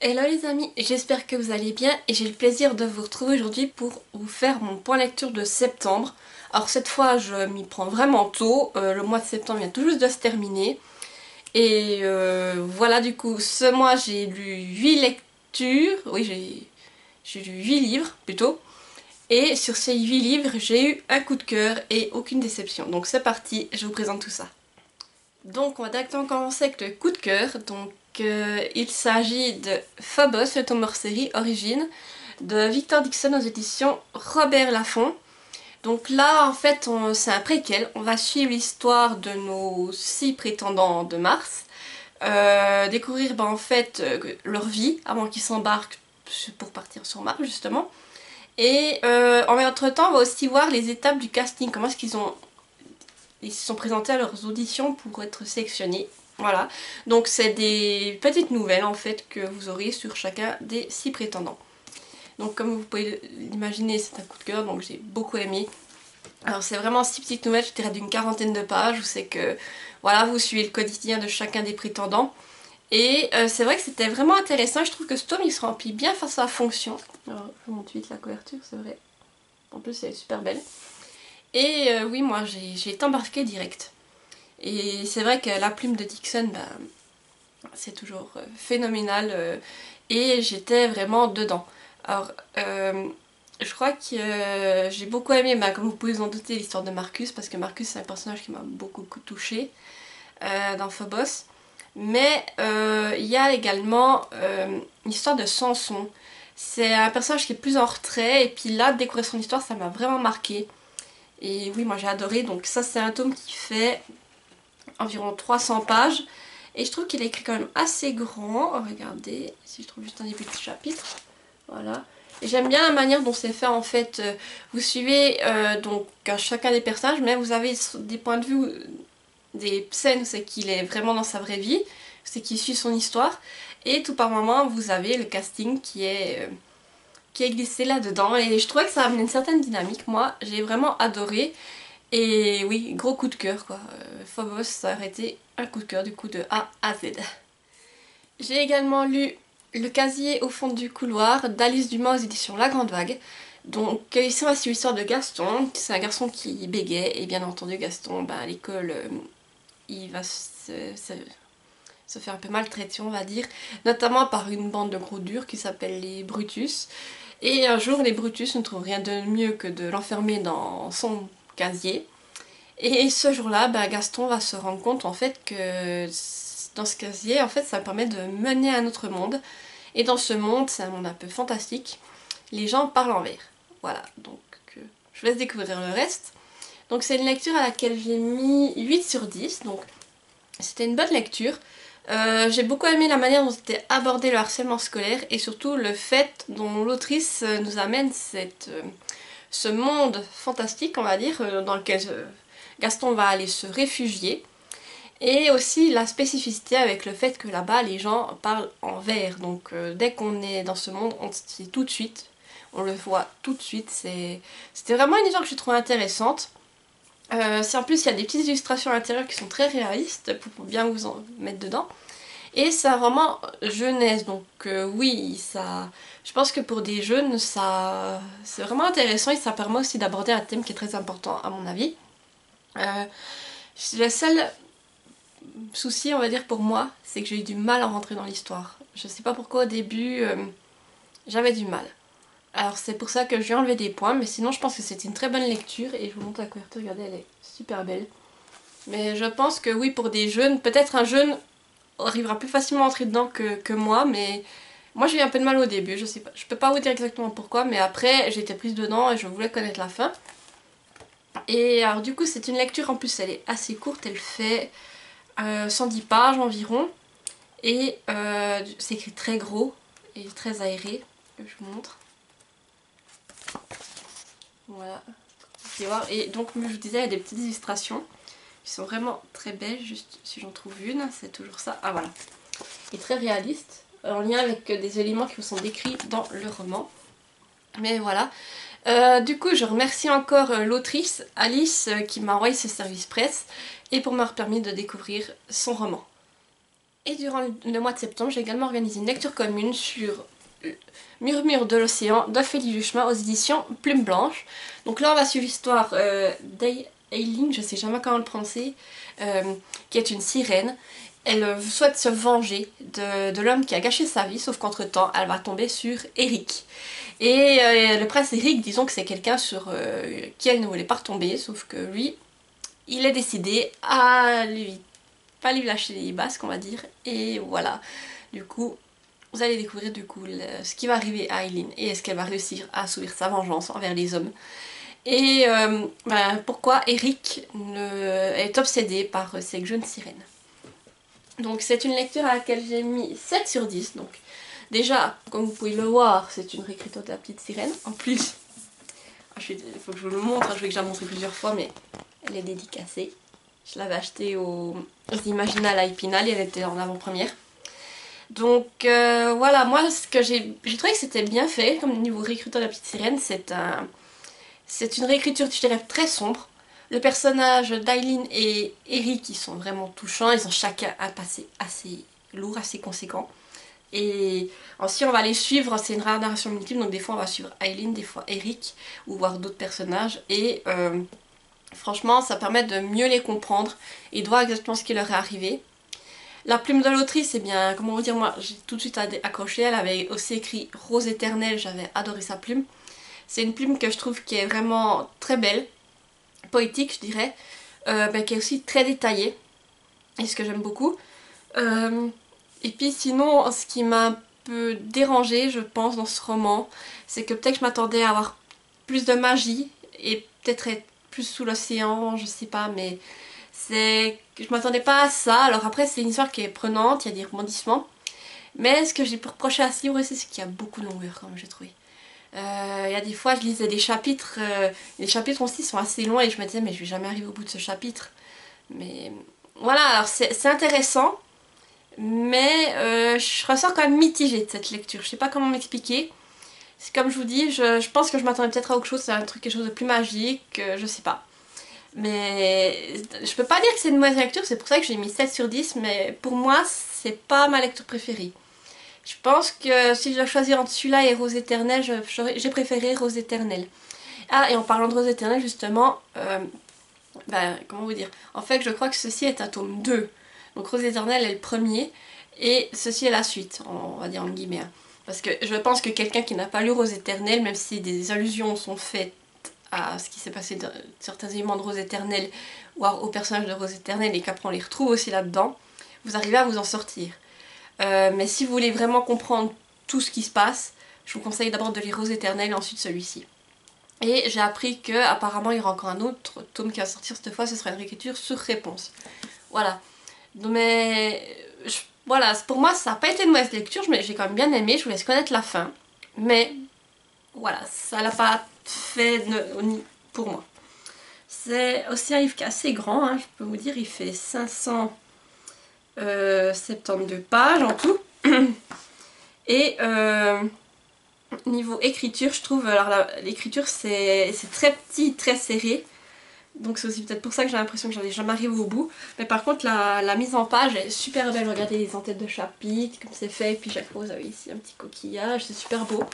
Hello les amis, j'espère que vous allez bien et j'ai le plaisir de vous retrouver aujourd'hui pour vous faire mon point lecture de septembre. Alors cette fois je m'y prends vraiment tôt, le mois de septembre vient tout juste de se terminer. Et voilà, du coup ce mois j'ai lu 8 lectures, oui j'ai lu 8 livres plutôt. Et sur ces 8 livres j'ai eu un coup de cœur et aucune déception. Donc c'est parti, je vous présente tout ça. Donc on va directement commencer avec le coup de cœur. Donc il s'agit de Phobos, le tome hors série Origine, de Victor Dixon aux éditions Robert Laffont. Donc là en fait c'est un préquel, on va suivre l'histoire de nos 6 prétendants de Mars, découvrir en fait leur vie avant qu'ils s'embarquent pour partir sur Mars justement. Et en entre temps on va aussi voir les étapes du casting, comment est-ce ils se sont présentés à leurs auditions pour être sélectionnés. Voilà, donc c'est des petites nouvelles en fait que vous aurez sur chacun des 6 prétendants. Donc comme vous pouvez l'imaginer, c'est un coup de cœur, donc j'ai beaucoup aimé. Alors c'est vraiment 6 petites nouvelles, je dirais d'une quarantaine de pages, où c'est que voilà, vous suivez le quotidien de chacun des prétendants. Et c'est vrai que c'était vraiment intéressant, je trouve que ce tome il se remplit bien face à la fonction. Alors je vous montre vite la couverture, c'est vrai. En plus elle est super belle. Et oui, moi j'ai été embarquée direct. Et c'est vrai que la plume de Dixon, c'est toujours phénoménal. Et j'étais vraiment dedans. Alors, je crois que j'ai beaucoup aimé, comme vous pouvez vous en douter, l'histoire de Marcus, parce que Marcus c'est un personnage qui m'a beaucoup touchée dans Phobos. Mais il y a également l'histoire de Samson. C'est un personnage qui est plus en retrait, et puis là, de découvrir son histoire, ça m'a vraiment marqué. Et oui, moi j'ai adoré, donc ça c'est un tome qui fait environ 300 pages. Et je trouve qu'il est écrit quand même assez grand. Oh, regardez, si je trouve juste un début de chapitre. Voilà. Et j'aime bien la manière dont c'est fait en fait. Vous suivez donc chacun des personnages, mais vous avez des points de vue, des scènes où c'est qu'il est vraiment dans sa vraie vie, c'est qu'il suit son histoire. Et tout par moment, vous avez le casting qui est glissé là-dedans. Et je trouvais que ça amenait une certaine dynamique. Moi, j'ai vraiment adoré. Et oui, gros coup de cœur quoi. Phobos, ça aurait été un coup de cœur du coup de A à Z. J'ai également lu Le casier au fond du couloir d'Alice Dumas aux éditions La Grande Vague. Donc ici on va suivre l'histoire de Gaston, c'est un garçon qui bégait et bien entendu Gaston, à l'école, il va se faire un peu maltraiter on va dire, notamment par une bande de gros durs qui s'appelle les Brutus. Et un jour les Brutus ne trouvent rien de mieux que de l'enfermer dans son casier. Et ce jour-là, Gaston va se rendre compte en fait que dans ce casier, en fait, ça permet de mener à un autre monde. Et dans ce monde, c'est un monde un peu fantastique, les gens parlent en vers. Voilà, donc je vous laisse découvrir le reste. Donc c'est une lecture à laquelle j'ai mis 8 sur 10, donc c'était une bonne lecture. J'ai beaucoup aimé la manière dont c'était abordé le harcèlement scolaire et surtout le fait dont l'autrice nous amène ce monde fantastique, on va dire, dans lequel Gaston va aller se réfugier. Et aussi la spécificité avec le fait que là-bas les gens parlent en vers. Donc dès qu'on est dans ce monde, on le sait tout de suite. On le voit tout de suite. C'était vraiment une histoire que j'ai trouvée intéressante. En plus il y a des petites illustrations à l'intérieur qui sont très réalistes pour bien vous en mettre dedans. Et c'est un roman jeunesse, donc oui, ça, je pense que pour des jeunes, ça, c'est vraiment intéressant et ça permet aussi d'aborder un thème qui est très important à mon avis. Le seul souci, on va dire pour moi, c'est que j'ai eu du mal à rentrer dans l'histoire. Je sais pas pourquoi au début, j'avais du mal. Alors c'est pour ça que je vais enlever des points, mais sinon je pense que c'est une très bonne lecture et je vous montre la couverture, regardez, elle est super belle. Mais je pense que oui, pour des jeunes, peut-être un jeune arrivera plus facilement à entrer dedans que moi, mais moi j'ai eu un peu de mal au début, je sais pas, je peux pas vous dire exactement pourquoi, mais après j'ai été prise dedans et je voulais connaître la fin. Et alors du coup c'est une lecture, en plus elle est assez courte, elle fait 110 pages environ, et c'est écrit très gros et très aéré, je vous montre. Voilà, vous pouvez voir, et donc comme je vous disais il y a des petites illustrations qui sont vraiment très belles, juste si j'en trouve une, c'est toujours ça, ah voilà. Et très réaliste, en lien avec des éléments qui vous sont décrits dans le roman. Mais voilà. Du coup, je remercie encore l'autrice Alice qui m'a envoyé ce service presse et pour m'avoir permis de découvrir son roman. Et durant le mois de septembre, j'ai également organisé une lecture commune sur Murmure de l'océan d'Ophélie Duchemin aux éditions Plume Blanche. Donc là on va suivre l'histoire d'Aileen, je sais jamais comment le prononcer, qui est une sirène. Elle souhaite se venger de l'homme qui a gâché sa vie, sauf qu'entre temps elle va tomber sur Eric. Et le prince Eric, disons que c'est quelqu'un sur qui elle ne voulait pas retomber, sauf que lui, il est décidé à lui, pas lui lâcher les basques on va dire, et voilà. Du coup, vous allez découvrir du coup ce qui va arriver à Aileen et est-ce qu'elle va réussir à assouvir sa vengeance envers les hommes. Et pourquoi Eric est obsédé par cette jeune sirène. Donc c'est une lecture à laquelle j'ai mis 7 sur 10. Donc déjà, comme vous pouvez le voir, c'est une réécriture de la petite sirène. En plus, il faut que je vous le montre, je vais que je la montre plusieurs fois, mais elle est dédicacée. Je l'avais achetée aux Imaginal à Épinal et elle était en avant-première. Donc voilà, moi ce que j'ai trouvé que c'était bien fait comme niveau réécriture de la petite sirène. C'est une réécriture, je dirais, très sombre. Le personnage d'Aileen et Eric, ils sont vraiment touchants, ils ont chacun un passé assez lourd, assez conséquent. Et ensuite on va les suivre, c'est une narration multiple, donc des fois on va suivre Aileen, des fois Eric, ou voir d'autres personnages. Et franchement ça permet de mieux les comprendre et de voir exactement ce qui leur est arrivé. La plume de l'autrice, eh bien, comment vous dire, moi j'ai tout de suite accroché, elle avait aussi écrit Rose éternelle, j'avais adoré sa plume. C'est une plume que je trouve qui est vraiment très belle, poétique je dirais, mais qui est aussi très détaillée, et ce que j'aime beaucoup. Et puis sinon, ce qui m'a un peu dérangée, je pense, dans ce roman, c'est que peut-être que je m'attendais à avoir plus de magie, et peut-être être plus sous l'océan, je sais pas, mais... je m'attendais pas à ça. Alors après c'est une histoire qui est prenante, il y a des rebondissements. Mais ce que j'ai reproché à ce livre aussi, c'est qu'il y a beaucoup de longueur quand même, j'ai trouvé. Il y a des fois je lisais des chapitres, les chapitres aussi sont assez longs et je me disais mais je vais jamais arriver au bout de ce chapitre. Mais voilà, alors c'est intéressant, mais je ressors quand même mitigée de cette lecture. Je sais pas comment m'expliquer. C'est comme je vous dis, je pense que je m'attendais peut-être à autre chose, à un truc, quelque chose de plus magique, je sais pas. Mais je peux pas dire que c'est une mauvaise lecture, c'est pour ça que j'ai mis 7 sur 10, mais pour moi c'est pas ma lecture préférée. Je pense que si je dois choisir entre celui-là et Rose éternelle, j'ai préféré Rose éternelle. Ah, et en parlant de Rose éternelle justement, comment vous dire, en fait je crois que ceci est un tome 2. Donc Rose éternelle est le premier et ceci est la suite, on va dire en guillemets. Parce que je pense que quelqu'un qui n'a pas lu Rose éternelle, même si des allusions sont faites à ce qui s'est passé dans certains éléments de Rose éternelle ou au personnage de Rose éternelle et qu'après on les retrouve aussi là-dedans, vous arrivez à vous en sortir. Mais si vous voulez vraiment comprendre tout ce qui se passe, je vous conseille d'abord de lire Rose éternelle et ensuite celui-ci. Et j'ai appris que apparemment il y aura encore un autre tome qui va sortir cette fois, ce sera une réécriture sur réponse. Voilà. Mais voilà, pour moi ça n'a pas été une mauvaise lecture, j'ai quand même bien aimé, je vous laisse connaître la fin. Mais voilà, ça l'a pas fait pour moi. C'est aussi un livre qui est assez grand, hein, je peux vous dire, il fait 572 pages en tout. Et niveau écriture, je trouve, alors l'écriture c'est très petit, très serré. Donc c'est aussi peut-être pour ça que j'ai l'impression que j'allais jamais arriver au bout. Mais par contre la mise en page est super belle, regardez les entêtes de chapitres, comme c'est fait. Et puis chaque fois vous avez ici un petit coquillage, c'est super beau.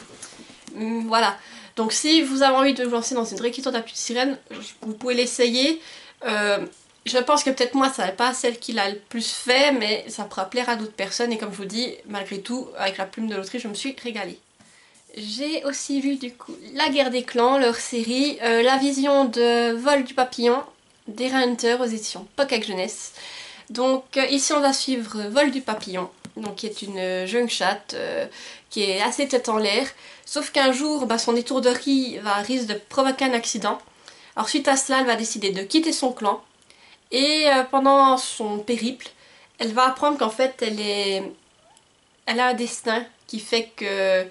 Voilà, donc si vous avez envie de vous lancer dans une réécriture de la petite sirène, vous pouvez l'essayer. Je pense que peut-être moi ça n'est pas celle qui l'a le plus fait, mais ça pourra plaire à d'autres personnes. Et comme je vous dis, malgré tout, avec la plume de l'autrice, je me suis régalée. J'ai aussi lu du coup La Guerre des Clans, leur série, la vision de Vol du Papillon d'Era Hunter aux éditions Pocket Jeunesse. Donc ici on va suivre Vol du Papillon, donc qui est une jeune chatte qui est assez tête en l'air, sauf qu'un jour son étourderie risque de provoquer un accident. Alors suite à cela elle va décider de quitter son clan et pendant son périple elle va apprendre qu'en fait elle a un destin qui fait que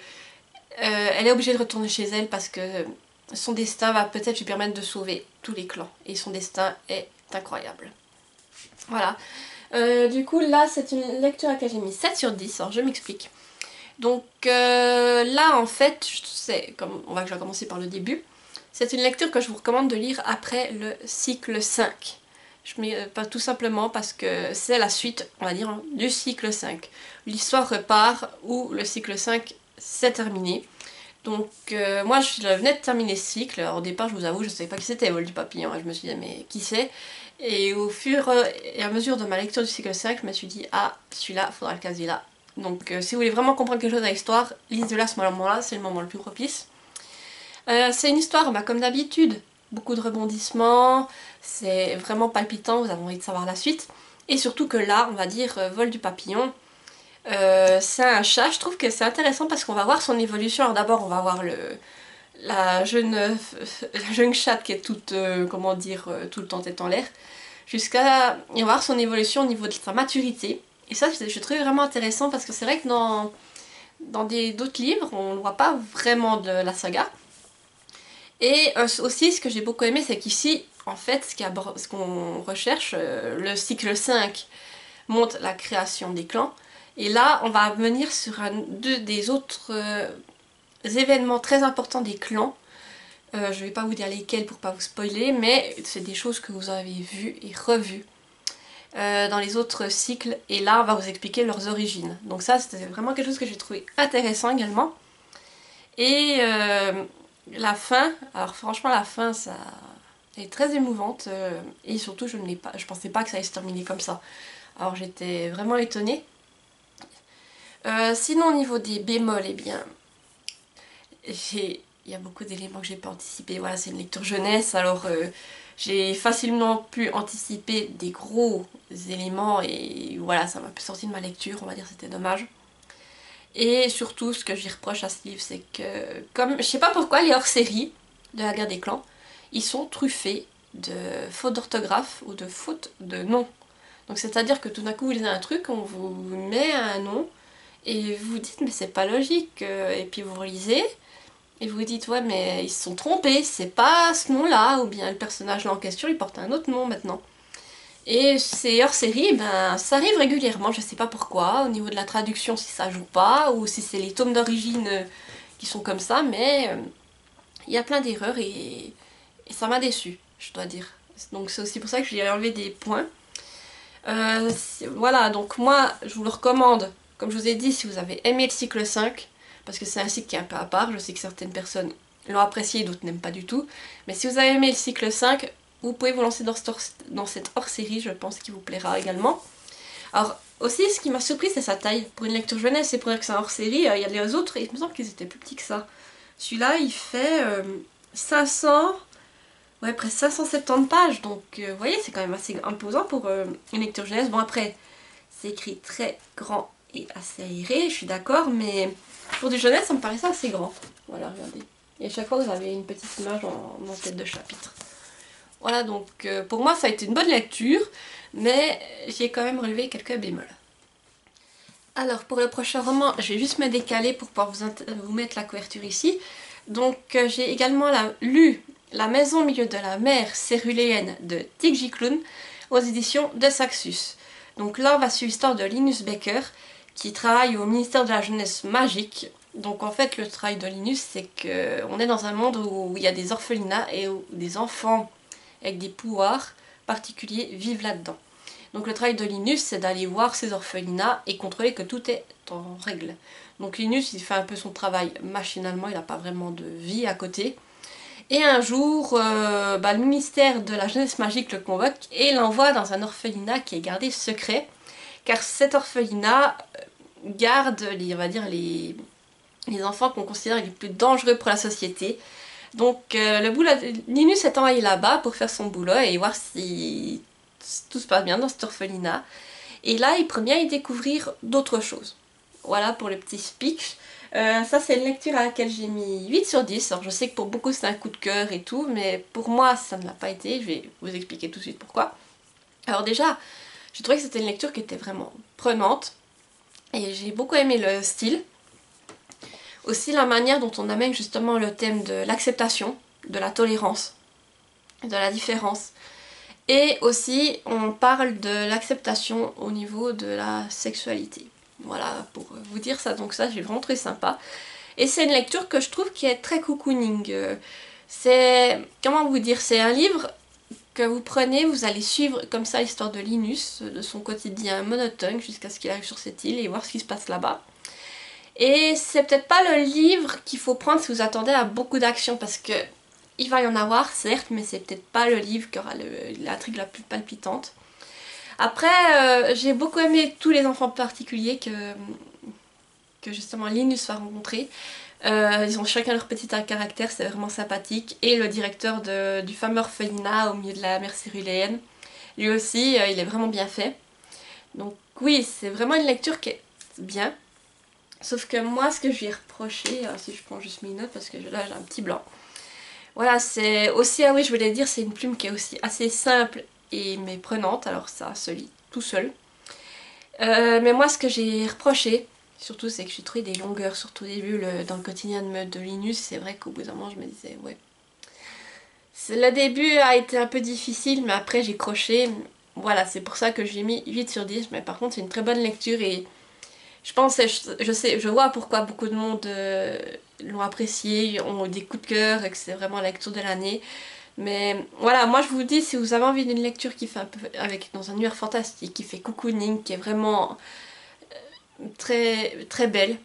elle est obligée de retourner chez elle parce que son destin va peut-être lui permettre de sauver tous les clans et son destin est incroyable. Voilà. Du coup là c'est une lecture à laquelle j'ai mis 7 sur 10, alors je m'explique. Donc là en fait, on va commencer par le début. C'est une lecture que je vous recommande de lire après le cycle 5. Pas tout simplement parce que c'est la suite, on va dire, hein, du cycle 5. L'histoire repart où le cycle 5 s'est terminé. Donc moi je venais de terminer ce cycle. Alors, au départ, je vous avoue, je ne savais pas qui c'était Vol du Papillon. Je me suis dit mais qui c'est? Et au fur et à mesure de ma lecture du cycle 5, je me suis dit ah, celui-là, faudra le caser là. Donc si vous voulez vraiment comprendre quelque chose à l'histoire, lisez-le à ce moment-là, c'est le moment le plus propice. C'est une histoire, bah, comme d'habitude, beaucoup de rebondissements, c'est vraiment palpitant, vous avez envie de savoir la suite. Et surtout que là, on va dire Vol du Papillon, c'est un chat, je trouve que c'est intéressant parce qu'on va voir son évolution. Alors d'abord, on va voir la jeune chatte qui est toute, comment dire, tout le temps tête en l'air, jusqu'à on va voir son évolution au niveau de sa maturité. Et ça, je trouve vraiment intéressant parce que c'est vrai que dans d'autres livres, on ne voit pas vraiment de la saga. Et aussi, ce que j'ai beaucoup aimé, c'est qu'ici, en fait, ce qu'on recherche, le cycle 5 montre la création des clans. Et là, on va venir sur deux des autres événements très importants des clans. Je ne vais pas vous dire lesquels pour pas vous spoiler, mais c'est des choses que vous avez vues et revues dans les autres cycles. Et là, on va vous expliquer leurs origines. Donc ça, c'était vraiment quelque chose que j'ai trouvé intéressant également. Et la fin, alors franchement, la fin, ça est très émouvante. Et surtout, je pensais pas que ça allait se terminer comme ça. Alors j'étais vraiment étonnée. Sinon, au niveau des bémols, eh bien, il y a beaucoup d'éléments que j'ai pas anticipés. Voilà, c'est une lecture jeunesse, alors j'ai facilement pu anticiper des gros éléments et voilà, ça m'a un peu sorti de ma lecture, on va dire, c'était dommage. Et surtout, ce que j'y reproche à ce livre, c'est que, comme je sais pas pourquoi, les hors-série de la guerre des clans, ils sont truffés de fautes d'orthographe ou de fautes de nom. Donc c'est-à-dire que tout d'un coup, vous lisez un truc, on vous met un nom, et vous vous dites mais c'est pas logique, et puis vous relisez, et vous vous dites ouais mais ils se sont trompés, c'est pas ce nom-là, ou bien le personnage là en question il porte un autre nom maintenant. Et ces hors-série, ben ça arrive régulièrement, je sais pas pourquoi, au niveau de la traduction si ça joue pas, ou si c'est les tomes d'origine qui sont comme ça, mais il y a plein d'erreurs et ça m'a déçue, je dois dire. Donc c'est aussi pour ça que j'ai enlevé des points. Voilà, donc moi je vous le recommande, comme je vous ai dit, si vous avez aimé le cycle 5, parce que c'est un cycle qui est un peu à part, je sais que certaines personnes l'ont apprécié, d'autres n'aiment pas du tout, mais si vous avez aimé le cycle 5, vous pouvez vous lancer dans cette hors-série, je pense qu'il vous plaira également. Alors aussi, ce qui m'a surpris, c'est sa taille. Pour une lecture jeunesse, c'est pour dire que c'est un hors-série, il y a les autres, et il me semble qu'ils étaient plus petits que ça. Celui-là, il fait 500... Ouais, presque 570 pages, donc vous voyez, c'est quand même assez imposant pour une lecture jeunesse. Bon après, c'est écrit très grand et assez aéré, je suis d'accord, mais pour du jeunesse, ça me paraissait assez grand. Voilà, regardez. Et à chaque fois, vous avez une petite image en tête de chapitre. Voilà, donc pour moi, ça a été une bonne lecture, mais j'ai quand même relevé quelques bémols. Alors, pour le prochain roman, je vais juste me décaler pour pouvoir vous mettre la couverture ici. Donc, j'ai également lu La maison au milieu de la mer céruléenne de Tig Giclun aux éditions de Saxus. Donc là, on va suivre l'histoire de Linus Becker qui travaille au ministère de la Jeunesse magique. Donc en fait, le travail de Linus, c'est qu'on est dans un monde où il y a des orphelinats et où des enfants avec des pouvoirs particuliers vivent là-dedans. Donc le travail de Linus, c'est d'aller voir ces orphelinats et contrôler que tout est en règle. Donc Linus, il fait un peu son travail machinalement, il n'a pas vraiment de vie à côté. Et un jour, le ministère de la Jeunesse Magique le convoque et l'envoie dans un orphelinat qui est gardé secret. Car cet orphelinat garde, on va dire, les enfants qu'on considère les plus dangereux pour la société. Donc Linus est envoyé là-bas pour faire son boulot et voir si tout se passe bien dans cet orphelinat. Et là, il première à y découvrir d'autres choses. Voilà pour le petit speech. Ça, c'est une lecture à laquelle j'ai mis 8 sur 10. Alors, je sais que pour beaucoup, c'est un coup de cœur et tout, mais pour moi, ça ne l'a pas été. Je vais vous expliquer tout de suite pourquoi. Alors déjà, j'ai trouvé que c'était une lecture qui était vraiment prenante. Et j'ai beaucoup aimé le style. Aussi la manière dont on amène justement le thème de l'acceptation, de la tolérance, de la différence. Et aussi, on parle de l'acceptation au niveau de la sexualité. Voilà, pour vous dire ça, donc ça j'ai vraiment trouvé sympa. Et c'est une lecture que je trouve qui est très cocooning. C'est, comment vous dire, c'est un livre que vous prenez, vous allez suivre comme ça l'histoire de Linus, de son quotidien monotone jusqu'à ce qu'il arrive sur cette île et voir ce qui se passe là-bas. Et c'est peut-être pas le livre qu'il faut prendre si vous attendez à beaucoup d'action, parce que il va y en avoir certes, mais c'est peut-être pas le livre qui aura l'intrigue la plus palpitante. Après, j'ai beaucoup aimé tous les enfants particuliers que justement Linus va rencontrer. Ils ont chacun leur petit caractère, c'est vraiment sympathique. Et le directeur du fameux orphelinat au milieu de la mer Céruléenne, lui aussi, il est vraiment bien fait. Donc oui, c'est vraiment une lecture qui est bien. Sauf que moi, ce que je lui ai reproché, si je prends juste mes notes parce que là j'ai un petit blanc. Voilà, c'est aussi, ah oui, je voulais dire, c'est une plume qui est aussi assez simple mais prenante, alors ça se lit tout seul. Mais moi, ce que j'ai reproché, surtout, c'est que j'ai trouvé des longueurs, surtout au début, dans le quotidien de Linus. C'est vrai qu'au bout d'un moment, je me disais, ouais. Le début a été un peu difficile, mais après, j'ai croché. Voilà, c'est pour ça que j'ai mis 8 sur 10. Mais par contre, c'est une très bonne lecture et je pense, je vois pourquoi beaucoup de monde l'ont apprécié, ont des coups de cœur et que c'est vraiment la lecture de l'année. Mais voilà, moi je vous dis, si vous avez envie d'une lecture qui fait un peu dans un univers fantastique, qui fait cocooning, qui est vraiment très très belle,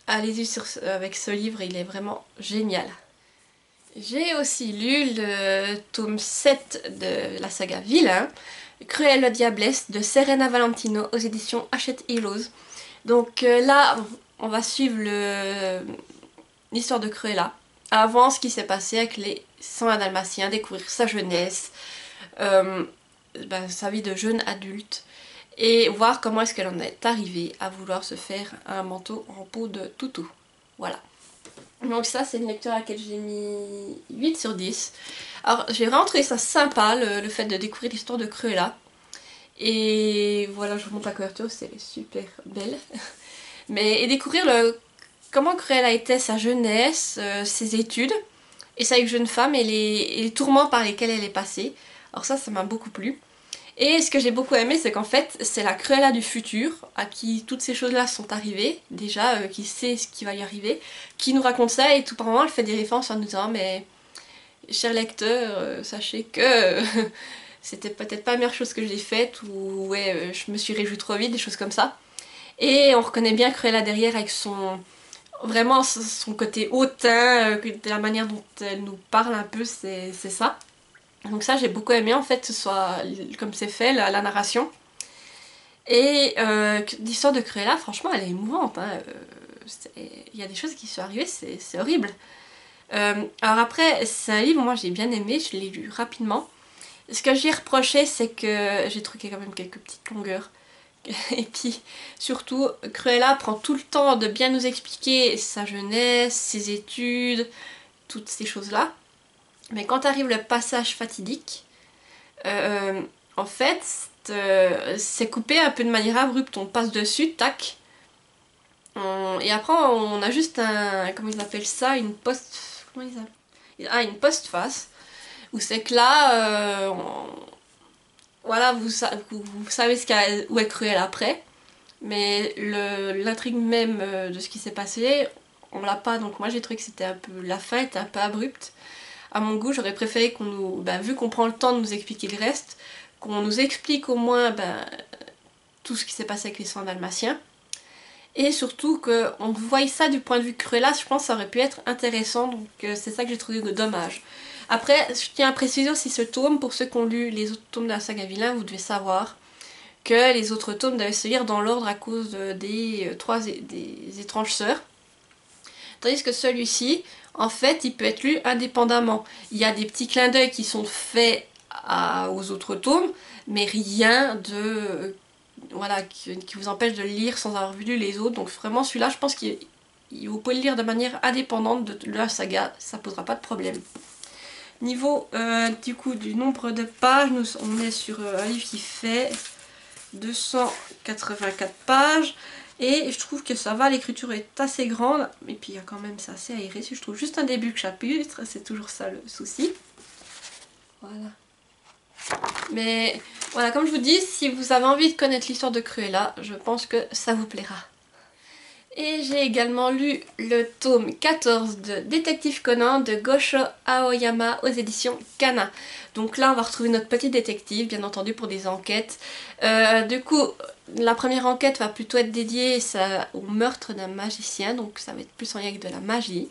allez-y avec ce livre, il est vraiment génial. J'ai aussi lu le tome 7 de la saga Vilain, Cruella Diablesse de Serena Valentino aux éditions Hachette Heroes. Donc là, on va suivre l'histoire de Cruella, avant ce qui s'est passé avec les 101 Dalmatiens, découvrir sa jeunesse, sa vie de jeune adulte, et voir comment est-ce qu'elle en est arrivée à vouloir se faire un manteau en peau de toutou. Voilà. Donc ça, c'est une lecture à laquelle j'ai mis 8 sur 10. Alors j'ai vraiment trouvé ça sympa, le fait de découvrir l'histoire de Cruella. Et voilà, je vous montre la couverture, c'est super belle. Et découvrir comment Cruella était, sa jeunesse, ses études, et sa jeune femme, et les tourments par lesquels elle est passée. Alors ça m'a beaucoup plu. Et ce que j'ai beaucoup aimé, c'est qu'en fait, c'est la Cruella du futur, à qui toutes ces choses-là sont arrivées, déjà, qui sait ce qui va y arriver, qui nous raconte ça, et tout par moment, elle fait des références en nous disant, mais, chers lecteurs, sachez que c'était peut-être pas la meilleure chose que j'ai faite, ou ouais, je me suis réjouie trop vite, des choses comme ça. Et on reconnaît bien Cruella derrière avec vraiment son côté hautain, de la manière dont elle nous parle un peu, c'est ça. Donc ça j'ai beaucoup aimé en fait, que ce soit comme c'est fait, la narration. Et l'histoire de Cruella, franchement elle est émouvante. Hein. Il y a des choses qui sont arrivées, c'est horrible. Alors après, c'est un livre, moi j'ai bien aimé, je l'ai lu rapidement. Ce que j'ai reproché, c'est que j'ai trouvé quand même quelques petites longueurs. Et puis surtout, Cruella prend tout le temps de bien nous expliquer sa jeunesse, ses études, toutes ces choses-là. Mais quand arrive le passage fatidique, en fait, c'est coupé un peu de manière abrupte. On passe dessus, tac. Et après, on a juste comment ils appellent ça, une post... Comment ils appellent... Ah, une postface. Où c'est que là, voilà, vous savez où est Cruella après. Mais l'intrigue même de ce qui s'est passé, on l'a pas. Donc moi j'ai trouvé que c'était un peu... La fin était un peu abrupte. À mon goût, j'aurais préféré qu'on nous... vu qu'on prend le temps de nous expliquer le reste, qu'on nous explique au moins tout ce qui s'est passé avec les 100 dalmatiens. Et surtout qu'on voie ça du point de vue Cruella, je pense que ça aurait pu être intéressant, donc c'est ça que j'ai trouvé dommage. Après, je tiens à préciser aussi ce tome, pour ceux qui ont lu les autres tomes de la saga Vilain, vous devez savoir que les autres tomes devaient se lire dans l'ordre à cause des étranges sœurs. Tandis que celui-ci, en fait, il peut être lu indépendamment. Il y a des petits clins d'œil qui sont faits aux autres tomes, mais rien de... voilà, qui vous empêche de le lire sans avoir lu les autres. Donc vraiment, celui-là, je pense que vous pouvez le lire de manière indépendante de la saga, ça posera pas de problème. Niveau du coup du nombre de pages, on est sur un livre qui fait 284 pages. Et je trouve que ça va, l'écriture est assez grande. Et puis il y a quand même, c'est assez aéré. Si je trouve juste un début de chapitre, c'est toujours ça le souci. Voilà. Mais voilà, comme je vous dis, si vous avez envie de connaître l'histoire de Cruella, je pense que ça vous plaira. Et j'ai également lu le tome 14 de Détective Conan de Gosho Aoyama aux éditions Kana. Donc là on va retrouver notre petit détective, bien entendu, pour des enquêtes. Du coup, la première enquête va plutôt être dédiée au meurtre d'un magicien, donc ça va être plus en lien avec de la magie.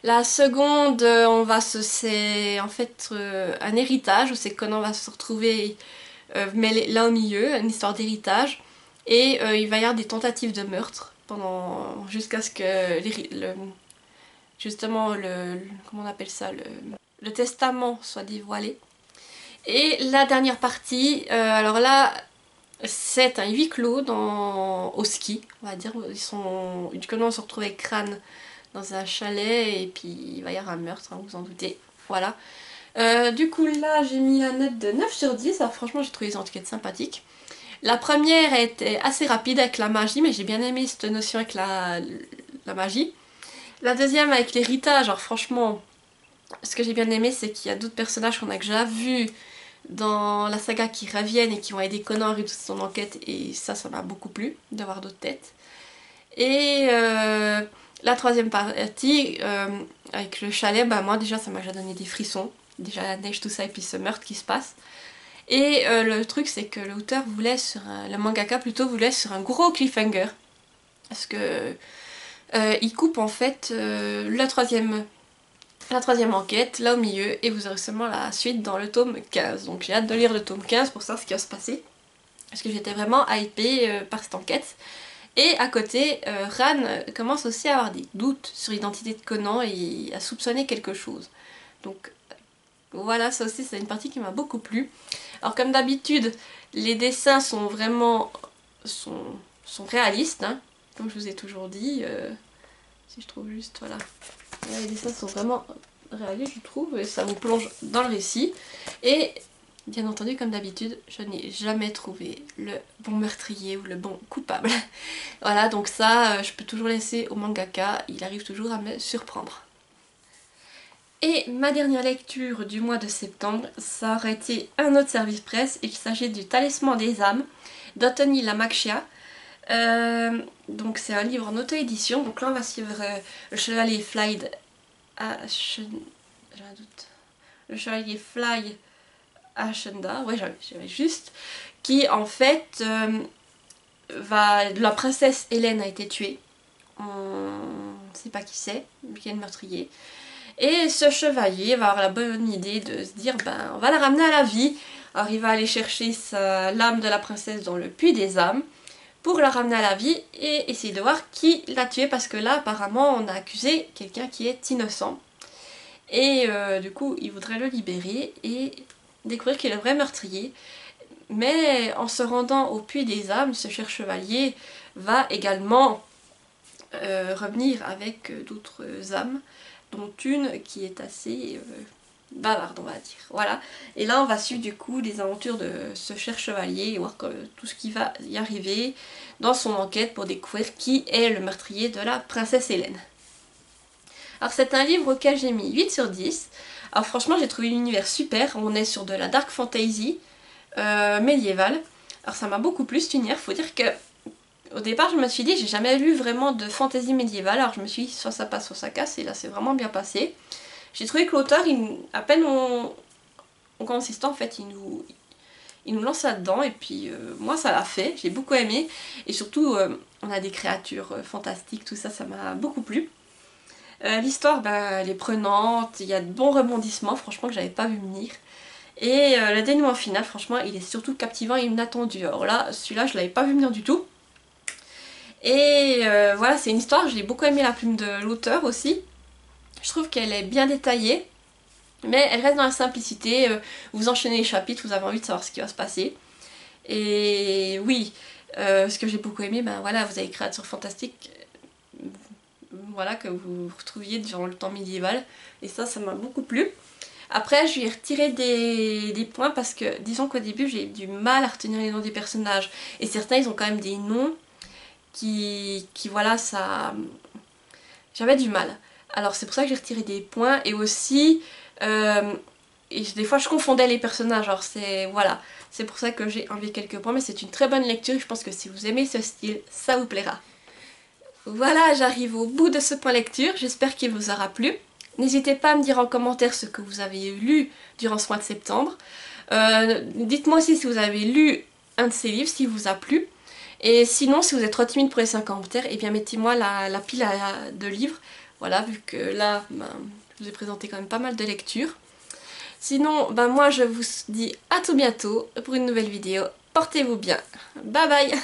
La seconde, c'est en fait un héritage, où c'est Conan va se retrouver mêlé là au milieu, une histoire d'héritage. Et il va y avoir des tentatives de meurtre jusqu'à ce que justement comment on appelle ça, le testament soit dévoilé. Et la dernière partie, alors là c'est un huis clos au ski, on va dire. Conan se retrouve avec Crâne dans un chalet et puis il va y avoir un meurtre, hein, vous en doutez. Voilà. Du coup là j'ai mis la note de 9 sur 10, alors franchement j'ai trouvé les enquêtes sympathiques. La première était assez rapide avec la magie, mais j'ai bien aimé cette notion avec la magie. La deuxième avec l'héritage, alors franchement, ce que j'ai bien aimé, c'est qu'il y a d'autres personnages qu'on a déjà vus dans la saga qui reviennent et qui vont aider Conan à résoudre son enquête, et ça m'a beaucoup plu, d'avoir d'autres têtes. Et la troisième partie, avec le chalet, bah moi déjà ça m'a déjà donné des frissons, déjà la neige, tout ça, et puis ce meurtre qui se passe. Et le truc c'est que l'auteur voulait le mangaka plutôt voulait sur un gros cliffhanger. Parce que il coupe en fait la troisième enquête là au milieu et vous aurez seulement la suite dans le tome 15. Donc j'ai hâte de lire le tome 15 pour savoir ce qui va se passer. Parce que j'étais vraiment hypée par cette enquête. Et à côté, Ran commence aussi à avoir des doutes sur l'identité de Conan et à soupçonner quelque chose. Donc voilà, ça aussi c'est une partie qui m'a beaucoup plu. Alors comme d'habitude, les dessins sont vraiment sont réalistes, hein, comme je vous ai toujours dit. Si je trouve juste, voilà. Là, les dessins sont vraiment réalistes, je trouve, et ça vous plonge dans le récit. Et bien entendu, comme d'habitude, je n'ai jamais trouvé le bon meurtrier ou le bon coupable. Voilà, donc ça, je peux toujours laisser au mangaka, il arrive toujours à me surprendre. Et ma dernière lecture du mois de septembre, ça aurait été un autre service presse. Il s'agit du Talisman des âmes d'Anthony Lamacchia. Donc c'est un livre en auto-édition. Donc là on va suivre le chevalier Fly j'ai un doute. Le chevalier Fly Ashenda, ouais j'avais juste, qui en fait la princesse Hélène a été tuée. On ne sait pas qui c'est, qui est le meurtrier. Et ce chevalier va avoir la bonne idée de se dire, ben on va la ramener à la vie. Alors il va aller chercher l'âme de la princesse dans le puits des âmes pour la ramener à la vie et essayer de voir qui l'a tuée, parce que là apparemment on a accusé quelqu'un qui est innocent. Et du coup il voudrait le libérer et découvrir qu'il est le vrai meurtrier. Mais en se rendant au puits des âmes, ce cher chevalier va également revenir avec d'autres âmes, dont une qui est assez bavarde, on va dire. Voilà. Et là on va suivre du coup les aventures de ce cher chevalier et voir tout ce qui va y arriver dans son enquête pour découvrir qui est le meurtrier de la princesse Hélène. Alors c'est un livre auquel j'ai mis 8 sur 10. Alors franchement j'ai trouvé l'univers super, on est sur de la dark fantasy médiévale. Alors ça m'a beaucoup plu cet univers, faut dire que au départ je me suis dit j'ai jamais lu vraiment de fantasy médiévale, alors je me suis dit soit ça passe soit ça casse, et là c'est vraiment bien passé. J'ai trouvé que l'auteur, à peine on commence l'histoire, en fait il nous lance là-dedans, et puis moi ça l'a fait, j'ai beaucoup aimé, et surtout on a des créatures fantastiques, tout ça, ça m'a beaucoup plu. L'histoire, elle est prenante, il y a de bons rebondissements, franchement, que j'avais pas vu venir. Et le dénouement final, franchement, il est surtout captivant et inattendu. Alors là, celui-là, je l'avais pas vu venir du tout. Et voilà, c'est une histoire, j'ai beaucoup aimé la plume de l'auteur aussi. Je trouve qu'elle est bien détaillée, mais elle reste dans la simplicité. Vous enchaînez les chapitres, vous avez envie de savoir ce qui va se passer. Et oui, ce que j'ai beaucoup aimé, voilà, vous avez des créatures fantastiques, voilà, que vous retrouviez durant le temps médiéval, et ça m'a beaucoup plu. Après je lui ai retiré des points parce que disons qu'au début j'ai eu du mal à retenir les noms des personnages, et certains ils ont quand même des noms qui voilà, ça j'avais du mal. Alors c'est pour ça que j'ai retiré des points, et aussi des fois je confondais les personnages, alors voilà, c'est pour ça que j'ai enlevé quelques points, mais c'est une très bonne lecture, je pense que si vous aimez ce style, ça vous plaira. Voilà, j'arrive au bout de ce point lecture, j'espère qu'il vous aura plu. N'hésitez pas à me dire en commentaire ce que vous avez lu durant ce mois de septembre. Dites-moi aussi si vous avez lu un de ces livres, s'il vous a plu. Et sinon, si vous êtes trop timide pour laisser un commentaire, eh bien mettez-moi la pile de livres. Voilà, vu que là, je vous ai présenté quand même pas mal de lectures. Sinon, moi je vous dis à tout bientôt pour une nouvelle vidéo. Portez-vous bien. Bye bye!